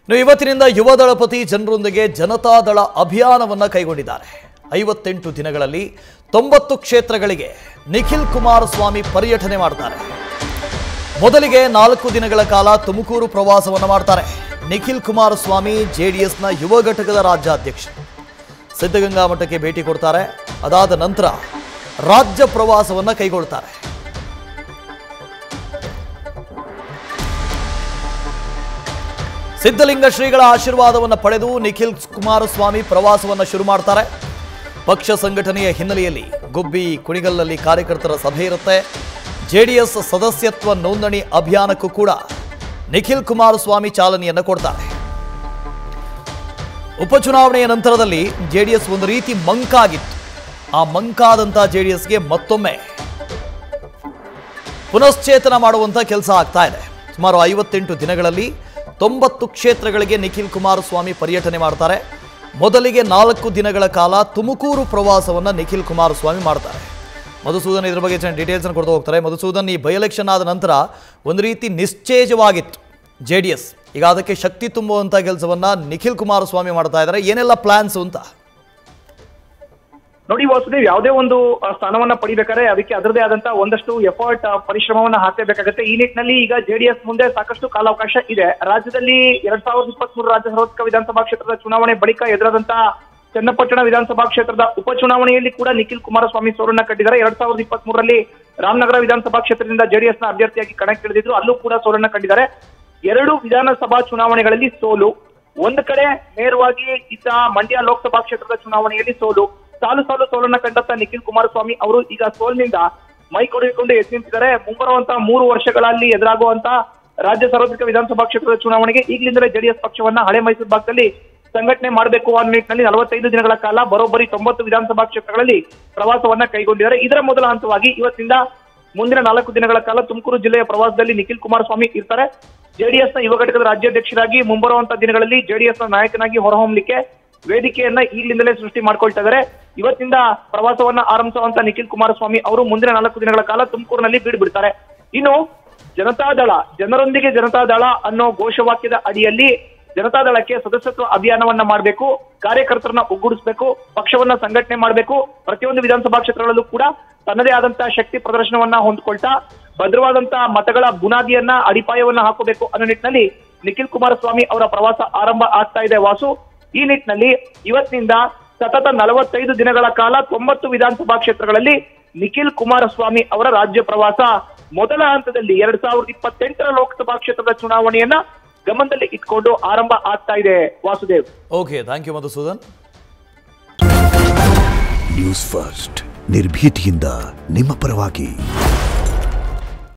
ಇವತ್ತಿನಿಂದ ಯುವ ದಳಪತಿ ಜನರೊಂದಿಗೆ ಜನತಾದಳ ಅಭಿಯಾನವನ್ನು ಕೈಗೊಂಡಿದ್ದಾರೆ. 58 ದಿನಗಳಲ್ಲಿ 90 ಕ್ಷೇತ್ರಗಳಿಗೆ ನಿಖಿಲ್ ಕುಮಾರಸ್ವಾಮಿ ಪರ್ಯಟನೆ ಮಾಡ್ತಾರೆ. ಮೊದಲಿಗೆ 4 ದಿನಗಳ ಕಾಲ ತುಮಕೂರು ಪ್ರವಾಸವನ್ನು ಮಾಡ್ತಾರೆ. ನಿಖಿಲ್ ಕುಮಾರಸ್ವಾಮಿ ಜೆಡಿಎಸ್ನ ಯುವ ಘಟಕದ ರಾಜ್ಯಾಧ್ಯಕ್ಷರು. ಸಿದ್ಧಗಂಗಾ ಮಠಕ್ಕೆ ಭೇಟಿ ಕೊಡ್ತಾರೆ. ಅದಾದ ನಂತರ ರಾಜ್ಯ ಪ್ರವಾಸವನ್ನು ಕೈಗೊಳ್ತಾರೆ. ಸಿದ್ಧಲಿಂಗ ಶ್ರೀಗಳ ಆಶೀರ್ವಾದವನ್ನು ಪಡೆದು ನಿಖಿಲ್ ಕುಮಾರಸ್ವಾಮಿ ಪ್ರವಾಸವನ್ನು ಶುರು ಮಾಡ್ತಾರೆ. ಪಕ್ಷ ಸಂಘಟನೆಯ ಹಿನ್ನೆಲೆಯಲ್ಲಿ ಗುಬ್ಬಿ ಕುಣಿಗಲ್ನಲ್ಲಿ ಕಾರ್ಯಕರ್ತರ ಸಭೆ ಇರುತ್ತೆ. ಜೆಡಿಎಸ್ ಸದಸ್ಯತ್ವ ನೋಂದಣಿ ಅಭಿಯಾನಕ್ಕೂ ಕೂಡ ನಿಖಿಲ್ ಕುಮಾರಸ್ವಾಮಿ ಚಾಲನೆಯನ್ನು ಕೊಡ್ತಾರೆ. ಉಪಚುನಾವಣೆಯ ನಂತರದಲ್ಲಿ ಜೆಡಿಎಸ್ ಒಂದು ರೀತಿ ಮಂಕಾಗಿತ್ತು. ಆ ಮಂಕಾದಂಥ ಜೆಡಿಎಸ್ಗೆ ಮತ್ತೊಮ್ಮೆ ಪುನಶ್ಚೇತನ ಮಾಡುವಂಥ ಕೆಲಸ ಆಗ್ತಾ ಇದೆ. ಸುಮಾರು 58 ದಿನಗಳಲ್ಲಿ 90 ಕ್ಷೇತ್ರಗಳಿಗೆ ನಿಖಿಲ್ ಕುಮಾರಸ್ವಾಮಿ ಪರ್ಯಟನೆ ಮಾಡ್ತಾರೆ. ಮೊದಲಿಗೆ 4 ದಿನಗಳ ಕಾಲ ತುಮಕೂರು ಪ್ರವಾಸವನ್ನು ನಿಖಿಲ್ ಕುಮಾರಸ್ವಾಮಿ ಮಾಡ್ತಾರೆ. ಮಧುಸೂದನ್ ಇದ್ರ ಬಗ್ಗೆ ಡೀಟೇಲ್ಸ್ ಅನ್ನು ಕೊಡ್ತಾ ಹೋಗ್ತಾರೆ. ಮಧುಸೂದನ್, ಈ ಬೈ ಎಲೆಕ್ಷನ್ ಆದ ನಂತರ ಒಂದು ರೀತಿ ನಿಶ್ಚೇಜವಾಗಿತ್ತು ಜೆಡಿಎಸ್. ಈಗ ಅದಕ್ಕೆ ಶಕ್ತಿ ತುಂಬುವಂಥ ಕೆಲಸವನ್ನ ನಿಖಿಲ್ ಕುಮಾರಸ್ವಾಮಿ ಮಾಡ್ತಾ ಇದ್ದಾರೆ. ಏನೆಲ್ಲ ಪ್ಲಾನ್ಸ್ ಅಂತ ನೋಡಿ ವಾಸುದೇವ್, ಯಾವುದೇ ಒಂದು ಸ್ಥಾನವನ್ನ ಪಡಿಬೇಕಾದ್ರೆ ಅದಕ್ಕೆ ಅದರದೇ ಆದಂತಹ ಒಂದಷ್ಟು ಎಫರ್ಟ್ ಪರಿಶ್ರಮವನ್ನ ಹಾಕಬೇಕಾಗುತ್ತೆ. ಈ ನಿಟ್ಟಿನಲ್ಲಿ ಈಗ ಜೆಡಿಎಸ್ ಮುಂದೆ ಸಾಕಷ್ಟು ಕಾಲಾವಕಾಶ ಇದೆ. ರಾಜ್ಯದಲ್ಲಿ 2023 ರಾಜ್ಯ ಸಾರ್ವತ್ರಿಕ ವಿಧಾನಸಭಾ ಕ್ಷೇತ್ರದ ಚುನಾವಣೆ ಬಳಿಕ ಎದುರಾದಂತಹ ಚನ್ನಪಟ್ಟಣ ವಿಧಾನಸಭಾ ಕ್ಷೇತ್ರದ ಉಪಚುನಾವಣೆಯಲ್ಲಿ ಕೂಡ ನಿಖಿಲ್ ಕುಮಾರಸ್ವಾಮಿ ಸೋಲನ್ನ ಕಂಡಿದ್ದಾರೆ. 2023ರಲ್ಲಿ ರಾಮನಗರ ವಿಧಾನಸಭಾ ಕ್ಷೇತ್ರದಿಂದ ಜೆಡಿಎಸ್ನ ಅಭ್ಯರ್ಥಿಯಾಗಿ ಕಣಕ್ಕಿಳಿದಿದ್ರು, ಅಲ್ಲೂ ಕೂಡ ಸೋಲನ್ನ ಕಂಡಿದ್ದಾರೆ. 2 ವಿಧಾನಸಭಾ ಚುನಾವಣೆಗಳಲ್ಲಿ ಸೋಲು, ಒಂದು ಕಡೆ ನೇರವಾಗಿ ಇದ್ದ ಮಂಡ್ಯ ಲೋಕಸಭಾ ಕ್ಷೇತ್ರದ ಚುನಾವಣೆಯಲ್ಲಿ ಸೋಲು, ಸಾಲು ಸೋಲನ್ನ ಕಂಡಂತ ನಿಖಿಲ್ ಕುಮಾರಸ್ವಾಮಿ ಅವರು ಈಗ ಸೋಲಿನಿಂದ ಮೈ ಕೊಡಿಕೊಂಡು ಎದ್ದು ನಿಂತಿದ್ದಾರೆ. ಮುಂಬರುವಂತಹ 3 ವರ್ಷಗಳಲ್ಲಿ ಎದುರಾಗುವಂತ ರಾಜ್ಯ ಸಾರ್ವತ್ರಿಕ ವಿಧಾನಸಭಾ ಕ್ಷೇತ್ರದ ಚುನಾವಣೆಗೆ ಈಗಲಿಂದಲೇ ಜೆಡಿಎಸ್ ಪಕ್ಷವನ್ನ ಹಳೆ ಮೈಸೂರು ಭಾಗದಲ್ಲಿ ಸಂಘಟನೆ ಮಾಡಬೇಕು ಅನ್ನೋ ನಿಟ್ಟಿನಲ್ಲಿ 45 ದಿನಗಳ ಕಾಲ ಬರೋಬ್ಬರಿ 90 ವಿಧಾನಸಭಾ ಕ್ಷೇತ್ರಗಳಲ್ಲಿ ಪ್ರವಾಸವನ್ನ ಕೈಗೊಂಡಿದ್ದಾರೆ. ಇದರ ಮೊದಲ ಹಂತವಾಗಿ ಇವತ್ತಿಂದ ಮುಂದಿನ 4 ದಿನಗಳ ಕಾಲ ತುಮಕೂರು ಜಿಲ್ಲೆಯ ಪ್ರವಾಸದಲ್ಲಿ ನಿಖಿಲ್ ಕುಮಾರಸ್ವಾಮಿ ಇರ್ತಾರೆ. ಜೆಡಿಎಸ್ನ ಯುವ ಘಟಕದ ರಾಜ್ಯಾಧ್ಯಕ್ಷರಾಗಿ ಮುಂಬರುವಂತಹ ದಿನಗಳಲ್ಲಿ ಜೆಡಿಎಸ್ನ ನಾಯಕನಾಗಿ ಹೊರಹೊಮ್ಮಲಿಕ್ಕೆ ವೇದಿಕೆಯನ್ನ ಈಗಲಿಂದಲೇ ಸೃಷ್ಟಿ ಮಾಡ್ಕೊಳ್ತಾ ಇದ್ದಾರೆ. ಇವತ್ತಿಂದ ಪ್ರವಾಸವನ್ನ ಆರಂಭಿಸುವಂತ ನಿಖಿಲ್ ಕುಮಾರಸ್ವಾಮಿ ಅವರು ಮುಂದಿನ 4 ದಿನಗಳ ಕಾಲ ತುಮಕೂರಿನಲ್ಲಿ ಬೀಡು ಬಿಡ್ತಾರೆ. ಇನ್ನು ಜನತಾದಳ, ಜನರೊಂದಿಗೆ ಜನತಾದಳ ಅನ್ನೋ ಘೋಷವಾಕ್ಯದ ಅಡಿಯಲ್ಲಿ ಜನತಾದಳಕ್ಕೆ ಸದಸ್ಯತ್ವ ಅಭಿಯಾನವನ್ನ ಮಾಡಬೇಕು, ಕಾರ್ಯಕರ್ತರನ್ನ ಒಗ್ಗೂಡಿಸಬೇಕು, ಪಕ್ಷವನ್ನ ಸಂಘಟನೆ ಮಾಡಬೇಕು, ಪ್ರತಿಯೊಂದು ವಿಧಾನಸಭಾ ಕ್ಷೇತ್ರಗಳಲ್ಲೂ ಕೂಡ ತನ್ನದೇ ಆದಂತಹ ಶಕ್ತಿ ಪ್ರದರ್ಶನವನ್ನ ಹೊಂದ್ಕೊಳ್ತಾ ಭದ್ರವಾದಂತಹ ಮತಗಳ ಬುನಾದಿಯನ್ನ ಅಡಿಪಾಯವನ್ನ ಹಾಕಬೇಕು ಅನ್ನೋ ನಿಟ್ಟಿನಲ್ಲಿ ನಿಖಿಲ್ ಕುಮಾರಸ್ವಾಮಿ ಅವರ ಪ್ರವಾಸ ಆರಂಭ ಆಗ್ತಾ ಇದೆ. ವಾಸು, ಈ ನಿಟ್ಟಿನಲ್ಲಿ ಇವತ್ತಿನಿಂದ ಸತತ 45 ದಿನಗಳ ಕಾಲ 90 ವಿಧಾನಸಭಾ ಕ್ಷೇತ್ರಗಳಲ್ಲಿ ನಿಖಿಲ್ ಕುಮಾರಸ್ವಾಮಿ ಅವರ ರಾಜ್ಯ ಪ್ರವಾಸ ಮೊದಲ ಹಂತದಲ್ಲಿ 2028ರ ಲೋಕಸಭಾ ಕ್ಷೇತ್ರದ ಚುನಾವಣೆಯನ್ನ ಗಮನದಲ್ಲಿ ಇಟ್ಕೊಂಡು ಆರಂಭ ಆಗ್ತಾ ಇದೆ. Vasudev, okay, thank you Madhusudan. News first, ನಿರ್ಭೀತಿಯಿಂದ ನಿಮ್ಮ ಪರವಾಗಿ.